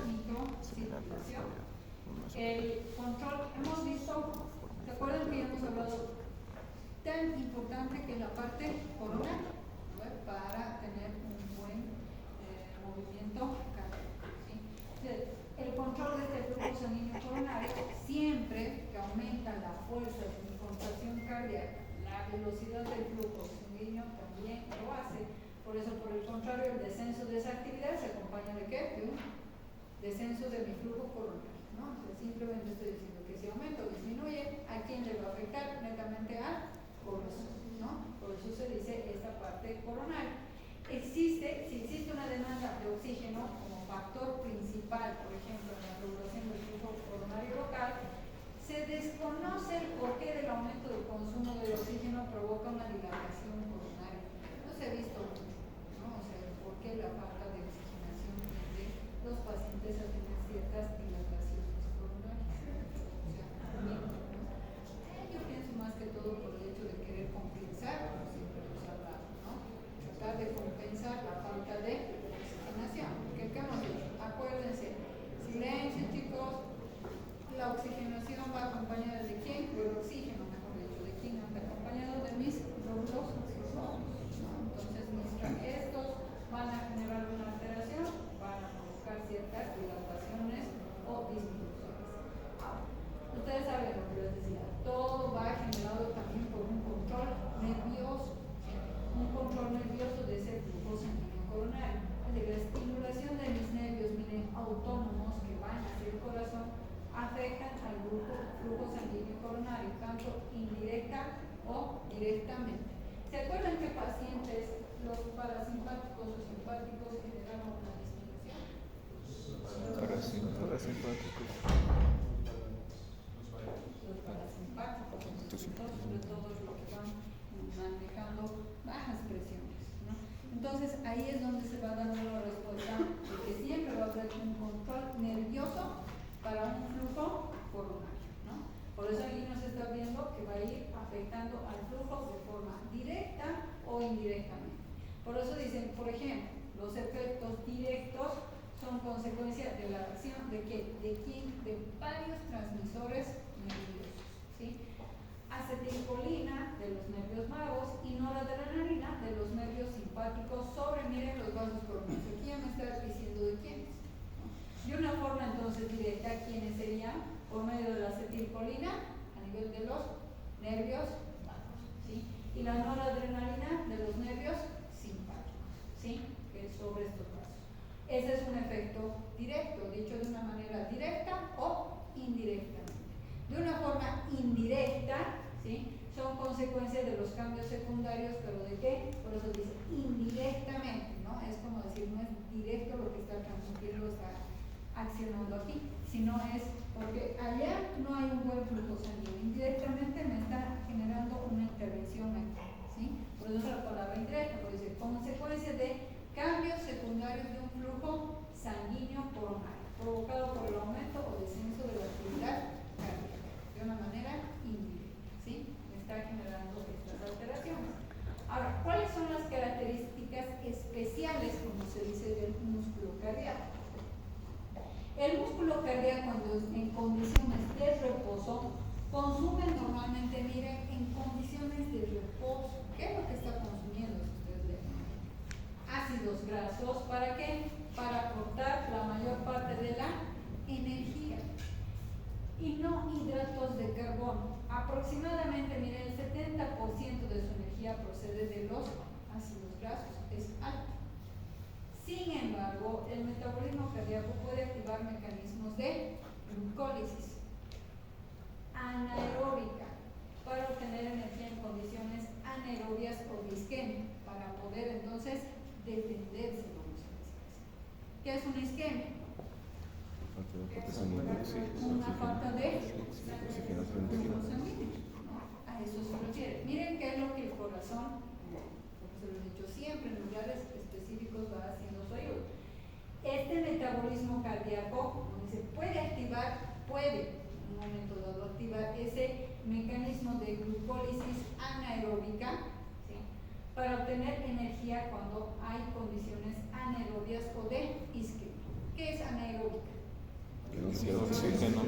microcirculación. El control, hemos visto, ¿se acuerdan que ya hemos hablado tan importante que es la parte coronar, ¿no? Para tener un buen movimiento cardíaco, ¿sí? El control de este flujo sanguíneo coronario, siempre que aumenta la fuerza de mi contracción cardíaca, la velocidad del flujo sanguíneo también lo hace. Por eso, por el contrario, el descenso de esa actividad se acompaña de ¿qué? De un descenso de mi flujo coronario, ¿no? Entonces, simplemente estoy diciendo que si aumenta o disminuye, ¿a quién le va a afectar? Netamente al corazón, ¿no? Por eso se dice esta parte coronaria. Si existe una demanda de oxígeno como factor principal, por ejemplo, en la regulación del flujo coronario local, se desconoce el porqué del aumento del consumo de oxígeno provoca una dilatación coronaria. No se ha visto, ¿no? O sea, por qué la falta de oxigenación tiende los pacientes a tener ciertas dilataciones coronarias. O sea, también, ¿no? Yo pienso más que todo por el hecho de querer compensar, como siempre hemos hablado, ¿no? Tratar de compensar la falta de oxigenación. ¿Qué hemos dicho? Acuérdense, silencio, chicos. La oxigenación va acompañada de quién? O el oxígeno, mejor dicho, de quién anda acompañado de mis glóbulos rojos, ¿no? Entonces, mientras estos van a generar una alteración, van a provocar ciertas dilataciones o disminuciones. Ahora, ustedes saben lo que les decía, todo va generado también por un control nervioso, de ese flujo sanguíneo coronario. Es decir, la estimulación de mis nervios, miren, autónomos que van hacia el corazón, afectan al flujo sanguíneo coronario, tanto indirecta o directamente. ¿Se acuerdan que pacientes, los parasimpáticos o simpáticos, generaron una disminución? Parasimpáticos. Los parasimpáticos, sobre todo los que van manejando bajas presiones, ¿no? Entonces ahí es donde se va dando la respuesta de que siempre va a haber un control nervioso para un flujo coronario, ¿no? Por eso aquí nos está viendo que va a ir afectando al flujo de forma directa o indirectamente. Por eso dicen, por ejemplo, los efectos directos son consecuencia de la acción de ¿qué? De varios transmisores nerviosos, ¿sí? Acetilcolina de los nervios vagos y noradrenalina de los nervios simpáticos sobre, miren, los vasos coronarios. Aquí ya me está diciendo de quiénes. De una forma entonces directa, ¿quiénes serían? Por medio de la acetilcolina a nivel de los nervios vagos, ¿sí? Y la noradrenalina de los nervios simpáticos, ¿sí? Que es sobre estos vasos. Ese es un efecto directo, dicho de una manera directa o indirectamente. De una forma indirecta, ¿sí? Son consecuencias de los cambios secundarios, pero ¿de qué? Por eso dice indirectamente, ¿no? Es como decir, no es directo lo que está transmitiendo, está accionando aquí, sino es porque allá no hay un buen flujo sanguíneo, indirectamente me está generando una intervención aquí, ¿sí? Por eso es la palabra indirecta, porque dice consecuencia de cambios secundarios de un flujo sanguíneo coronario, provocado por el aumento o descenso de la actividad cardíaca, de una manera indirecta, ¿sí? Me está generando estas alteraciones. Ahora, ¿cuáles son las características especiales, como se dice, del músculo cardíaco? El músculo cardíaco, cuando en condiciones de reposo, consume normalmente, miren, en condiciones de reposo. ¿Qué es lo que está consumiendo? Si ustedes ven, ácidos grasos, ¿para qué? Para aportar la mayor parte de la energía. Y no hidratos de carbono. Aproximadamente, miren, el 70% de su energía procede de los ácidos grasos. Es alto. Sin embargo, el metabolismo cardíaco puede activar mecanismos de glucólisis anaeróbica para obtener energía en condiciones anaerobias o de isquemia, para poder entonces defenderse, vamos a decir así. ¿Qué es una isquemia? Una falta de flujo sanguíneo, ¿no? A eso se refiere. Miren qué es lo que el corazón, como se lo he dicho siempre, en lugares específicos va haciendo su ayuda. Este metabolismo cardíaco, como dice, puede en un momento dado activar ese mecanismo de glucólisis anaeróbica, ¿sí? Para obtener energía cuando hay condiciones anaerobias o de isquemia. que es anaeróbica. El oxígeno.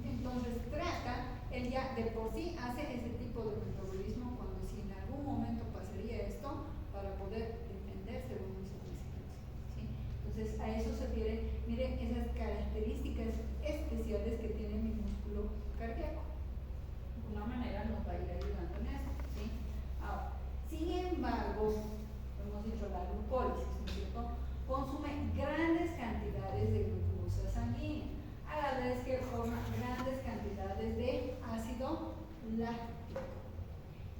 Entonces trata, él ya de por sí hace ese tipo de metabolismo cuando si en algún momento pasaría esto para poder defenderse de una insuficiencia, ¿sí? Entonces a eso se refiere, miren esas características especiales que tiene mi músculo cardíaco. De alguna manera nos va a ir ayudando en eso, ¿sí? Ahora, sin embargo, hemos dicho la glucólisis, ¿no es cierto? Consume grandes cantidades de glucosa sanguínea, a la vez que forma grandes cantidades de ácido láctico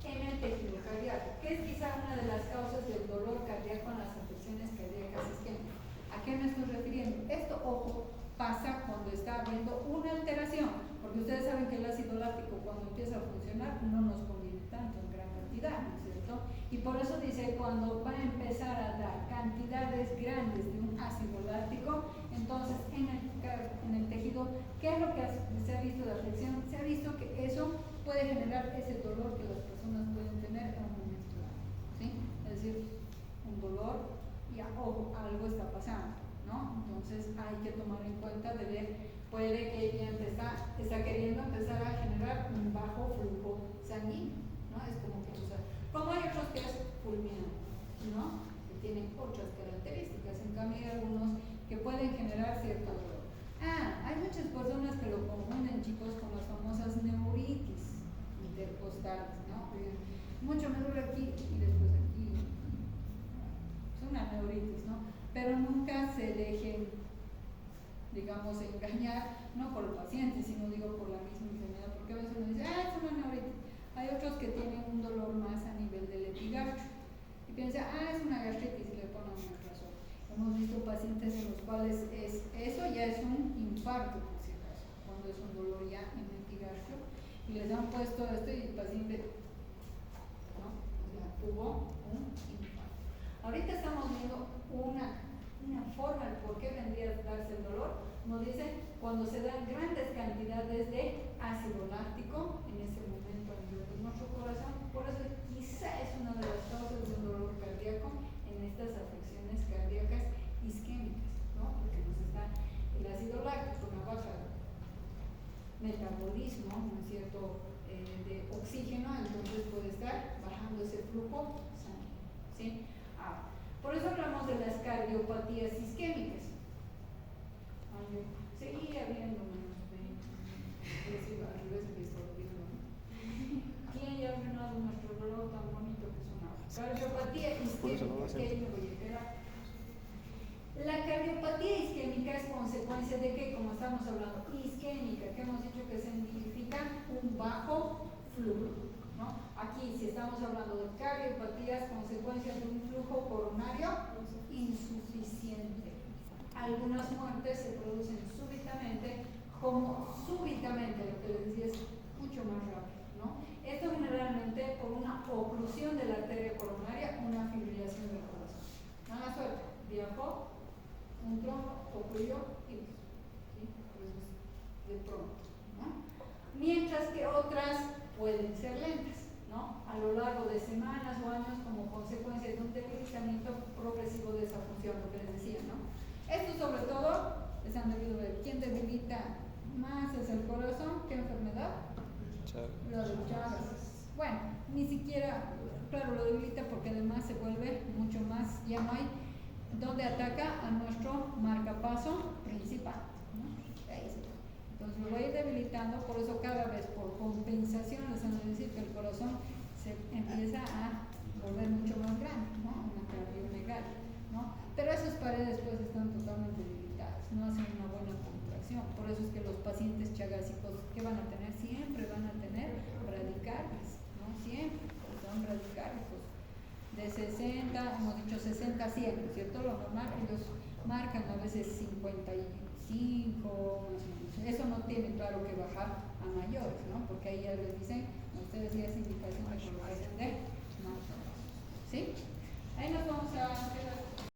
en el tejido cardíaco, que es quizá una de las causas del dolor cardíaco en las afecciones cardíacas isquémicas. ¿A qué me estoy refiriendo? Esto, ojo, pasa cuando está habiendo una alteración, porque ustedes saben que el ácido láctico cuando empieza a funcionar no nos conviene tanto en gran cantidad, ¿no es cierto? Y por eso dice, cuando va a empezar a dar cantidades grandes de un ácido láctico, entonces en el tejido, ¿qué es lo que se ha visto de afección? Se ha visto que eso puede generar ese dolor que las personas pueden tener en un momento dado, ¿sí? Es decir, un dolor y ojo, algo está pasando, ¿no? Entonces hay que tomar en cuenta de ver, puede que ella está queriendo empezar a generar un bajo flujo sanguíneo, ¿no? Es como que, o sea, como hay otros que es fulminante, ¿no? Que tienen otras características, en cambio hay algunos que pueden generar cierto dolor. Hay muchas personas que lo confunden, chicos, con las famosas neuritis intercostales, ¿no? Mucho me duele aquí y después aquí. Es una neuritis, ¿no? Pero nunca se dejen, digamos, engañar, no por el paciente, sino digo por la misma enfermedad, porque a veces uno dice, es una neuritis. Hay otros que tienen un dolor más a nivel del epigacho y piensa, es una gastritis y le ponen una razón. Hemos visto pacientes en los cuales eso ya es un infarto, por si acaso, cuando es un dolor ya en el epigacho y les han puesto esto y el paciente, ¿no? O sea, tuvo un infarto. Ahorita estamos viendo una forma de por qué vendría a darse el dolor. Nos dice cuando se dan grandes cantidades de ácido láctico en ese momento a nivel de nuestro corazón. Por eso quizá es una de las causas de un dolor cardíaco en estas afecciones cardíacas isquémicas, ¿no? Porque nos está el ácido láctico, una baja metabolismo, ¿no es cierto?, de oxígeno, entonces puede estar bajando ese flujo sanguíneo, ¿sí? Por eso hablamos de las cardiopatías isquémicas. Seguí habiendo menos de al revés que estoy viendo. ¿Quién ya ha arruinado nuestro reloj tan bonito que sonaba? Cardiopatía isquémica, que ahí me voy a quedar. La cardiopatía isquémica es consecuencia de que, como estamos hablando, isquémica, que hemos dicho que significa un bajo flujo, ¿no? Aquí, si estamos hablando de cardiopatías, consecuencias de un flujo coronario insuficiente. Algunas muertes se producen súbitamente, como súbitamente, lo que les decía es mucho más rápido, ¿no? Esto generalmente por una oclusión de la arteria coronaria, una fibrilación del corazón. Mala suerte, viajó un trombo, ocurrió y ¿sí? Pues de pronto, ¿no? Mientras que otras pueden ser lentas, ¿no? A lo largo de semanas o años como consecuencia de un debilitamiento progresivo de esa función, lo que les decía, ¿no? Esto sobre todo les han debido ver. ¿Quién debilita más es el corazón? ¿Qué enfermedad? La de Chagas. Bueno, ni siquiera, claro, lo debilita porque además se vuelve mucho más, ya no hay donde ataca a nuestro marcapaso principal, ¿no? Ahí se va. Entonces lo va a ir debilitando, por eso cada vez por compensación les van a decir que el corazón se empieza a volver mucho más grande, ¿no? Una cardiomegalia, ¿no? Pero esas paredes pues están totalmente debilitadas, no hacen una buena contracción. Por eso es que los pacientes chagásicos, ¿qué van a tener? Siempre van a tener bradicardias, ¿no? Siempre, son bradicárdicos. De 60, hemos dicho 60 a 100, ¿cierto? Lo normal, ellos marcan a veces 55, más o menos. Eso no tiene, claro, que bajar a mayores, ¿no? Porque ahí ya les dicen, ustedes ya es indicación de colocación de más. ¿Sí? Ahí nos vamos a quedar.